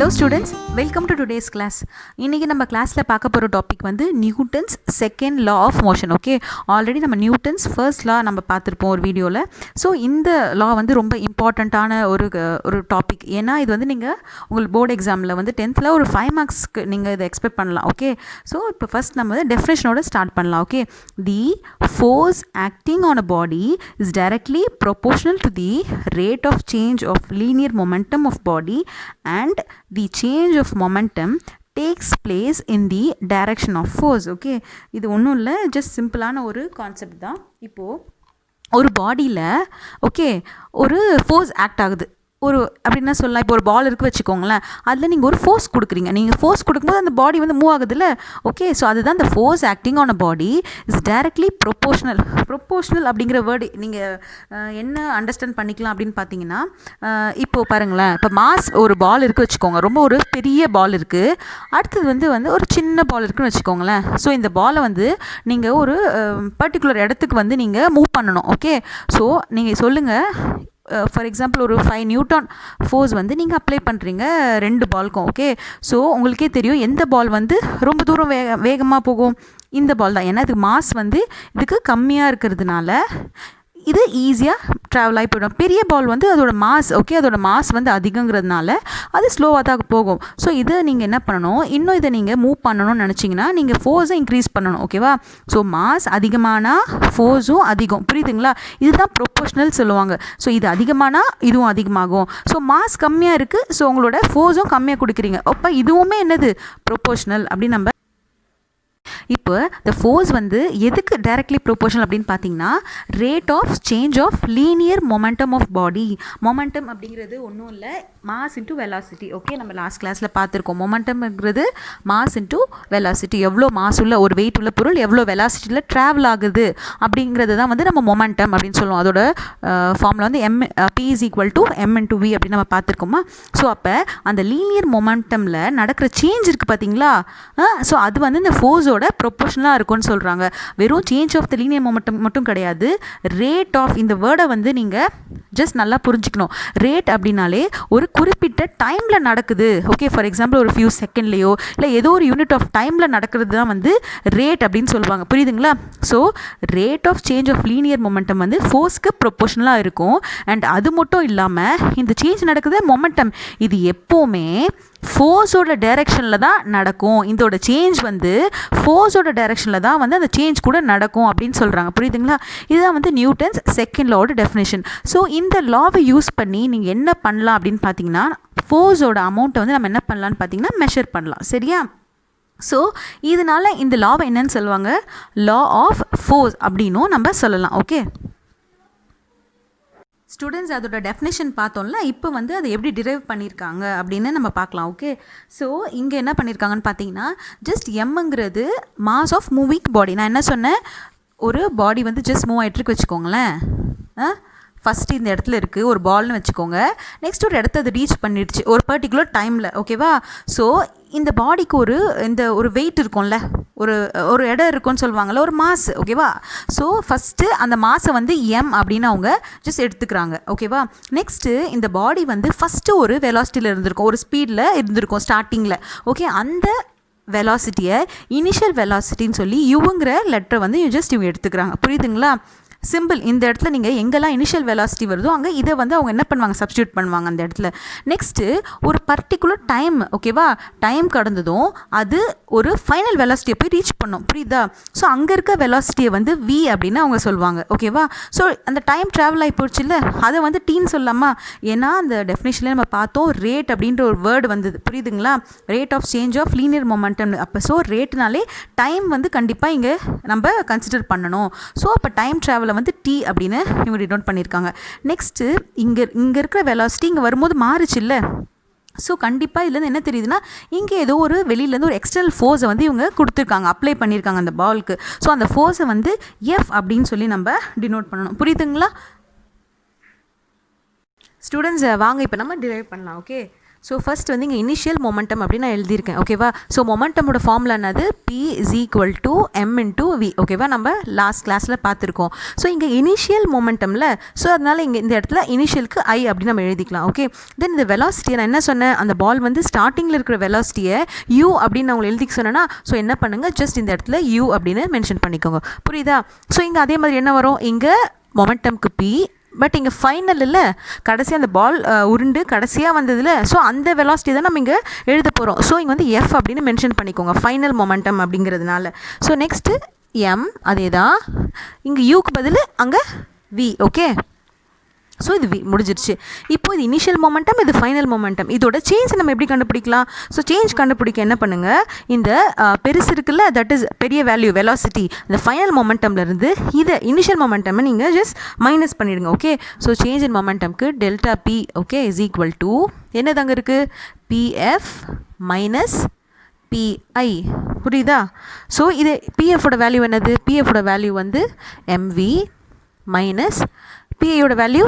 Hello students, welcome to today's class. இன்னைக்கு நம்ம கிளாஸ்ல பார்க்க போற டாபிக் வந்து Newton's second law of motion. Okay, already நம்ம நியூட்டன்ஸ் ஃபர்ஸ்ட் லா நம்ம பார்த்துருப்போம் ஒரு வீடியோவில். ஸோ இந்த லா வந்து ரொம்ப இம்பார்ட்டண்ட்டான ஒரு டாபிக். ஏன்னா இது வந்து நீங்கள் உங்களுக்கு போர்டு எக்ஸாமில் வந்து 10th ஒரு 5 மார்க்ஸ்க்கு நீங்கள் இதை எக்ஸ்பெக்ட் பண்ணலாம். ஓகே, ஸோ இப்போ ஃபர்ஸ்ட் நம்ம டெஃபினேஷனோட ஸ்டார்ட் பண்ணலாம். Okay, the force acting on a body is directly proportional to the rate of change of linear momentum of body and the change of momentum takes place in the direction of force. Okay, இது ஒன்றும் இல்லை, just சிம்பிளான ஒரு concept தான். இப்போது ஒரு பாடியில் okay ஒரு ஃபோர்ஸ் ஆக்ட் ஆகுது. ஒரு அப்படின்னா சொல்லலாம், இப்போ ஒரு பால் இருக்குது வச்சுக்கோங்களேன், அதில் நீங்கள் ஒரு ஃபோர்ஸ் கொடுக்குறீங்க. நீங்கள் ஃபோர்ஸ் கொடுக்கும்போது அந்த பாடி வந்து மூவ் ஆகுதுல்ல. ஓகே, ஸோ அதுதான் இந்த force acting on a body is directly proportional அப்படிங்கிற வேர்டு நீங்கள் என்ன அண்டர்ஸ்டாண்ட் பண்ணிக்கலாம் அப்படின்னு பார்த்தீங்கன்னா, இப்போது பாருங்களேன், இப்போ மாஸ் ஒரு பால் இருக்குது வச்சுக்கோங்க, ரொம்ப ஒரு பெரிய பால் இருக்குது, அடுத்தது வந்து ஒரு சின்ன பால் இருக்குதுன்னு வச்சுக்கோங்களேன். ஸோ இந்த பாலை வந்து நீங்கள் ஒரு பர்டிகுலர் இடத்துக்கு வந்து நீங்கள் மூவ் பண்ணணும். ஓகே, ஸோ நீங்கள் சொல்லுங்கள், ஃபார் எக்ஸாம்பிள் ஒரு 5 நியூட்டன் ஃபோர்ஸ் வந்து நீங்கள் அப்ளை பண்ணுறீங்க 2 பால்க்கும். ஓகே, ஸோ உங்களுக்கே தெரியும் எந்த பால் வந்து ரொம்ப தூரம் வேகமாக போகும், இந்த பால் தான். ஏன்னா இது மாஸ் வந்து இதுக்கு கம்மியாக இருக்கிறதுனால இது ஈஸியாக ட்ராவல் ஆகி போயிடும். பெரிய பால் வந்து அதோட மாஸ் அதோட மாஸ் வந்து அதிகங்கிறதுனால அது ஸ்லோவாக தான் போகும். ஸோ இதை நீங்கள் என்ன பண்ணணும், இன்னும் இதை நீங்கள் மூவ் பண்ணணும்னு நினச்சிங்கன்னா நீங்கள் ஃபோர்ஸை இன்க்ரீஸ் பண்ணணும். ஓகேவா, ஸோ மாஸ் அதிகமானால் ஃபோர்ஸும் அதிகம், புரியுதுங்களா? இதுதான் ப்ரொப்போர்ஷனல் சொல்லுவாங்க. ஸோ இது அதிகமானால் இதுவும் அதிகமாகும். ஸோ மாஸ் கம்மியாக இருக்குது, ஸோ உங்களோட ஃபோர்ஸும் கம்மியாக கொடுக்குறீங்க. அப்போ இதுவுமே என்னது, ப்ரொப்போர்ஷனல் அப்படின்னு நம்ம. இப்போ இந்த ஃபோர்ஸ் வந்து எதுக்கு டைரக்ட்லி ப்ரொபோர்ஷனல் அப்படின்னு பார்த்தீங்கன்னா, rate of change of linear momentum of body. Momentum அப்படிங்கிறது ஒன்றும் இல்லை, மாஸ் இன்ட்டு வெலாசிட்டி. ஓகே, நம்ம லாஸ்ட் கிளாஸில் பார்த்துருக்கோம். மொமெண்டம்ங்கிறது மாஸ் இன்ட்டு வெலாசிட்டி. எவ்வளோ மாஸ் உள்ள ஒரு வெயிட் உள்ள பொருள் எவ்வளோ வெலாசிட்டியில் ட்ராவல் ஆகுது அப்படிங்கிறது தான் வந்து நம்ம மொமெண்டம் அப்படின்னு சொல்லுவோம். அதோட ஃபார்முலா வந்து P is equal to m into v அப்படின்னு நம்ம பார்த்துருக்கோமா. ஸோ அப்போ அந்த லீனியர் மொமெண்டமில் நடக்கிற சேஞ்ச் இருக்குது பார்த்தீங்களா, ஸோ அது வந்து இந்த ஃபோர்ஸோட ப்ரொபோர்ஷனலாக இருக்கும்னு சொல்கிறாங்க. வெறும் change of the linear momentum மட்டும் கிடையாது, ரேட் ஆஃப் இந்த வேர்டை வந்து நீங்கள் ஜஸ்ட் நல்லா புரிஞ்சுக்கணும். ரேட் அப்படின்னாலே ஒரு குறிப்பிட்ட டைமில் நடக்குது. ஓகே, ஃபார் எக்ஸாம்பிள் ஒரு ஃபியூ செகண்ட்லேயோ இல்லை ஏதோ ஒரு யூனிட் ஆஃப் டைமில் நடக்கிறது தான் வந்து ரேட் அப்படின்னு சொல்லுவாங்க, புரியுதுங்களா? So rate of change of linear momentum வந்து ஃபோர்ஸ்க்கு ப்ரொபோர்ஷனலாக இருக்கும். அண்ட் அது மட்டும் இல்லாமல் இந்த சேஞ்ச் நடக்குது மொமெண்டம், இது எப்போவுமே ஃபோர்ஸோட டைரெக்ஷனில் தான் நடக்கும். இதோட சேஞ்ச் வந்து ஃபோர்ஸோட டைரெக்ஷனில் தான் வந்து அந்த சேஞ்ச் கூட நடக்கும் அப்படின்னு சொல்கிறாங்க, புரியுதுங்களா? இதுதான் வந்து நியூட்டன்ஸ் செகண்ட் லாவோட டெஃபினேஷன். ஸோ இந்த லாவை யூஸ் பண்ணி நீங்கள் என்ன பண்ணலாம் அப்படின்னு பார்த்தீங்கன்னா, ஃபோர்ஸோட அமௌண்ட்டை வந்து நம்ம என்ன பண்ணலான்னு பார்த்தீங்கன்னா மெஷர் பண்ணலாம், சரியா? ஸோ இதனால் இந்த லாவை என்னன்னு சொல்லுவாங்க, லா ஆஃப் ஃபோர்ஸ் அப்படின்னும் நம்ம சொல்லலாம். ஓகே ஸ்டூடெண்ட்ஸ், அதோட டெஃபினேஷன் பார்த்தோம்ல, இப்போ வந்து அதை எப்படி டிரைவ் பண்ணியிருக்காங்க அப்படின்னு நம்ம பார்க்கலாம். ஓகே, ஸோ இங்கே என்ன பண்ணியிருக்காங்கன்னு பார்த்தீங்கன்னா, ஜஸ்ட் எம்ங்கிறது மாஸ் ஆஃப் மூவிங் பாடி. நான் என்ன சொன்னேன், ஒரு பாடி வந்து ஜஸ்ட் மூவ் ஆகிட்டுருக்கு வச்சுக்கோங்களேன். ஃபஸ்ட்டு இந்த இடத்துல இருக்குது ஒரு பால்னு வச்சுக்கோங்க, நெக்ஸ்ட் ஒரு இடத்த அது ரீச் பண்ணிடுச்சு ஒரு பர்டிகுலர் டைமில். ஓகேவா, ஸோ இந்த பாடிக்கு ஒரு வெயிட் இருக்கும்ல, ஒரு இடம் இருக்குன்னு சொல்லுவாங்கள்ல, ஒரு மாஸ். ஓகேவா, ஸோ ஃபஸ்ட்டு அந்த மாஸை வந்து எம் அப்படின்னு அவங்க ஜஸ்ட் எடுத்துக்கிறாங்க. ஓகேவா, நெக்ஸ்ட்டு இந்த பாடி வந்து ஃபஸ்ட்டு ஒரு வெலாசிட்டியில் இருந்திருக்கும், ஒரு ஸ்பீடில் இருந்திருக்கும் ஸ்டார்டிங்கில். ஓகே, அந்த வெலாசிட்டியை இனிஷியல் வெலாசிட்டின்னு சொல்லி யுங்கிற லெட்டரை வந்து இவங்க எடுத்துக்கிறாங்க, புரியுதுங்களா? சிம்பிள். இந்த இடத்துல நீங்கள் எங்கெல்லாம் இனிஷியல் வெலாசிட்டி வருதோ அங்கே இதை வந்து அவங்க என்ன பண்ணுவாங்க, சப்ஸ்டியூட் பண்ணுவாங்க அந்த இடத்துல. நெக்ஸ்ட்டு ஒரு பர்டிகுலர் டைம், ஓகேவா, டைம் கடந்ததும் அது ஒரு ஃபைனல் வெலாசிட்டியை போய் ரீச் பண்ணும், புரியுதா? ஸோ அங்கே இருக்க வெலாசிட்டியை வந்து v அப்படின்னு அவங்க சொல்லுவாங்க. ஓகேவா, ஸோ அந்த டைம் ட்ராவல் ஆகி போச்சு இல்லை, அதை வந்து டீன்னு சொல்லலாமா? ஏன்னா அந்த டெஃபினேஷனில் நம்ம பார்த்தோம் ரேட் அப்படின்ற ஒரு வேர்டு வந்தது, புரியுதுங்களா? Rate of change of linear momentum. அப்போ ஸோ ரேட்னாலே டைம் வந்து கண்டிப்பாக இங்கே நம்ம கன்சிடர் பண்ணணும். ஸோ அப்போ டைம் ட்ராவலை வந்து டி அப்படின்னு இவங்க டினோட் பண்ணியிருக்காங்க. நெக்ஸ்ட்டு இங்கே இருக்கிற வெலாசிட்டி இங்கே வரும்போது மாறுச்சு இல்லை. ஸோ கண்டிப்பாக இதுலேருந்து என்ன தெரியுதுன்னா, இங்கே ஏதோ ஒரு வெளியிலேருந்து ஒரு எக்ஸ்டர்னல் ஃபோர்ஸை வந்து இவங்க கொடுத்துருக்காங்க, அப்ளை பண்ணியிருக்காங்க அந்த பாலுக்கு. ஸோ அந்த ஃபோர்ஸை வந்து எஃப் அப்படின்னு சொல்லி நம்ம டினோட் பண்ணணும், புரியுதுங்களா? ஸ்டூடெண்ட்ஸ் வாங்க இப்போ நம்ம டிரைவ் பண்ணலாம். ஓகே, ஸோ ஃபஸ்ட் வந்து இங்கே இனிஷியல் மொமெண்டம் அப்படின்னு நான் எழுதியிருக்கேன் ஓகேவா. ஸோ மொமெண்டமோட ஃபார்முலா என்னது, P is equal to m into v ஓகேவா. நம்ம லாஸ்ட் கிளாஸில் பார்த்துருக்கோம். ஸோ இங்கே இனிஷியல் மொமெண்டமில், ஸோ அதனால் இங்கே இந்த இடத்துல இனிஷியலுக்கு I அப்படின்னு நம்ம எழுதிக்கலாம். ஓகே, தென் இந்த வெலாசிட்டியை நான் என்ன சொன்னேன், அந்த பால் வந்து ஸ்டார்டிங்கில் இருக்கிற வெலாசிட்டியை u அப்படின்னு நான் உங்களுக்கு எழுதிக்க சொன்னேன்னா, ஸோ என்ன பண்ணுங்கள், ஜஸ்ட் இந்த இடத்துல u அப்படின்னு மென்ஷன் பண்ணிக்கோங்க. புரியுதா. ஸோ இங்கே அதே மாதிரி என்ன வரும், இங்கே மொமெண்டம்க்கு P, பட் இங்கே ஃபைனல் இல்லை, கடைசியாக அந்த பால் உருண்டு கடைசியாக வந்ததில், ஸோ அந்த வெலாசிட்டி தான் நம்ம இங்கே எழுத போகிறோம். ஸோ இங்கே வந்து எஃப் அப்படின்னு மென்ஷன் பண்ணிக்கோங்க ஃபைனல் மொமெண்டம் அப்படிங்கிறதுனால. ஸோ நெக்ஸ்ட்டு எம், அதே தான் இங்கே யூக்கு பதில் அங்கே வி. ஓகே, ஸோ இது முடிஞ்சிருச்சு. இப்போ இது இனிஷியல் மொமெண்டம், இது ஃபைனல் மொமெண்டம். இதோட சேஞ்ச் நம்ம எப்படி கண்டுபிடிக்கலாம். ஸோ சேஞ்ச் கண்டுபிடிக்க என்ன பண்ணுங்கள், இந்த பெருசு இருக்குல்ல, தட் இஸ் பெரிய வேல்யூ வெலாசிட்டி, இந்த ஃபைனல் மொமெண்டம்லேருந்து இதை இனிஷியல் மொமெண்டம் நீங்கள் ஜஸ்ட் மைனஸ் பண்ணிவிடுங்க. ஓகே, ஸோ சேஞ்ச் இன் மொமெண்டம்க்கு delta P okay is equal to என்னது அங்கே இருக்குது, பிஎஃப் மைனஸ் பிஐ. புரியுதா. ஸோ இது பிஎஃபோட வேல்யூ என்னது, பிஎஃபோட வேல்யூ வந்து எம்வி மைனஸ் பிஐயோட வேல்யூ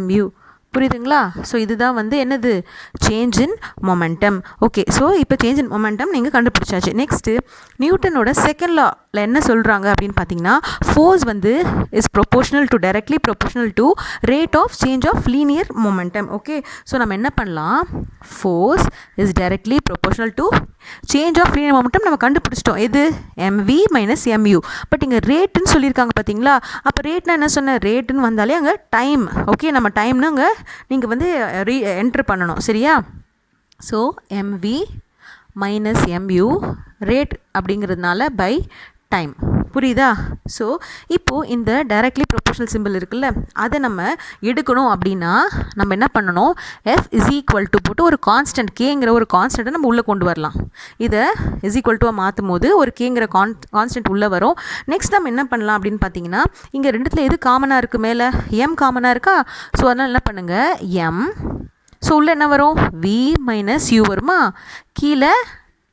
mu. புரியுதுங்களா. ஸோ இதுதான் வந்து என்னது, change in momentum. Okay, so இப்போ சேஞ்ச் இன் மொமெண்டம் நீங்கள் கண்டுபிடிச்சாச்சு. நெக்ஸ்ட்டு நியூட்டனோட செகண்ட் லாவில் என்ன சொல்கிறாங்க அப்படின்னு பார்த்தீங்கன்னா, ஃபோர்ஸ் வந்து is proportional to directly proportional to rate of change of linear momentum. Okay, so நம்ம என்ன பண்ணலாம், force is directly proportional to change of linear momentum நம்ம கண்டுபிடிச்சிட்டோம். எது, mv மைனஸ் mu. பட் இங்கே ரேட்டுன்னு சொல்லியிருக்காங்க பார்த்தீங்களா. அப்போ ரேட்னா என்ன சொன்னேன், ரேட்டுன்னு வந்தாலே அங்கே டைம். ஓகே, நம்ம டைம்னு அங்கே நீங்கள் வந்து என்ட்ரு பண்ணணும். சரியா. So mv minus mu rate அப்படிங்கிறதுனால பை டைம். புரியுதா. ஸோ இப்போது இந்த டைரக்ட்லி ப்ரொபோஷனல் சிம்பிள் இருக்குல்ல, அதை நம்ம எடுக்கணும் அப்படின்னா நம்ம என்ன பண்ணணும், f இஸ் ஈக்குவல் டு போட்டு ஒரு கான்ஸ்டன்ட் கேங்கிற ஒரு கான்ஸ்டண்ட்டை நம்ம உள்ளே கொண்டு வரலாம். இதை இஸ் ஈக்குவல் டுவாக மாற்றும் போது ஒரு கேங்கிற கான்ஸ்டன்ட் உள்ளே வரும். நெக்ஸ்ட் நம்ம என்ன பண்ணலாம் அப்படின்னு பார்த்தீங்கன்னா, இங்கே ரெண்டுத்தில் எது காமனாக இருக்குது, மேலே m காமனாக இருக்கா. ஸோ அதனால் என்ன பண்ணுங்கள், m, ஸோ உள்ளே என்ன வரும், v மைனஸ் u வருமா, கீழே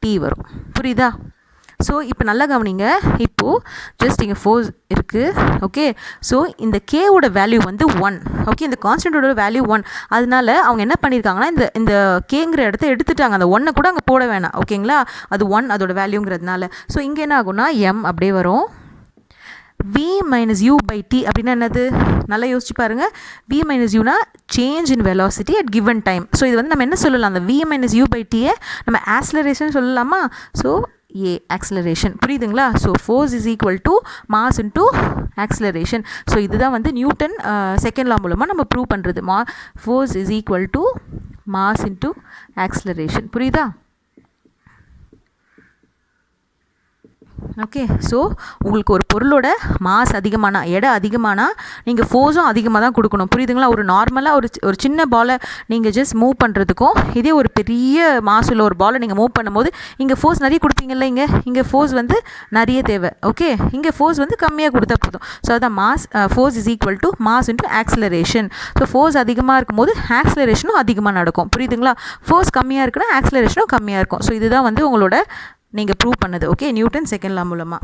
t வரும். புரியுதா. ஸோ இப்போ நல்லா கவனிங்க, இப்போது ஜஸ்ட் இங்கே ஃபோர்ஸ் இருக்குது. ஓகே, ஸோ இந்த கேவோட வேல்யூ வந்து 1. ஓகே, இந்த கான்ஸ்டன்ட்டோட வேல்யூ 1. அதனால அவங்க என்ன பண்ணியிருக்காங்கன்னா, இந்த கேங்கிற இடத்த எடுத்துட்டாங்க, அந்த 1 கூட அங்கே போட வேணாம். ஓகேங்களா, அது 1 அதோட வேல்யூங்கிறதுனால. ஸோ இங்கே என்ன ஆகும்னா m அப்படியே வரும், v minus u by t அப்படின்னா என்னது, நல்லா யோசிச்சு பாருங்கள். v மைனஸ் யூனா change in velocity at given time. So இது வந்து நம்ம என்ன சொல்லலாம், அந்த v மைனஸ் u பை டீயை நம்ம ஆக்ஸலரேஷன் சொல்லலாமா. So acceleration. புரியுதுங்களா. So force is equal to mass into acceleration. So இதுதான் வந்து நியூட்டன் செகண்ட் லா மூலமாக நம்ம ப்ரூவ் பண்ணுறது. Force is equal to mass into acceleration. புரியுதா. ஓகே, ஸோ உங்களுக்கு ஒரு பொருளோட மாஸ் அதிகமானா, எடை அதிகமானா நீங்கள் ஃபோர்ஸும் அதிகமாக தான் கொடுக்கணும். புரியுதுங்களா. ஒரு நார்மலாக ஒரு சின்ன பாலை நீங்கள் ஜஸ்ட் மூவ் பண்ணுறதுக்கும், இதே ஒரு பெரிய மாஸ் உள்ள ஒரு பாலை நீங்கள் மூவ் பண்ணும்போது இங்கே ஃபோர்ஸ் நிறைய கொடுப்பீங்கல்ல, இங்கே ஃபோர்ஸ் வந்து நிறைய தேவை. ஓகே, இங்கே ஃபோர்ஸ் வந்து கம்மியாக கொடுத்தா போதும். ஸோ அதான் force is equal to mass into acceleration. So force அதிகமாக இருக்கும்போது ஆக்ஸலரேஷனும் அதிகமாக நடக்கும். புரியுதுங்களா. ஃபோர்ஸ் கம்மியாக இருக்குன்னா ஆக்ஸலரேஷனும் கம்மியாக இருக்கும். ஸோ இதுதான் வந்து உங்களோட நீங்கள் ப்ரூவ் பண்ணது. ஓகே, நியூட்டன் செகண்ட் லா மூலமாக.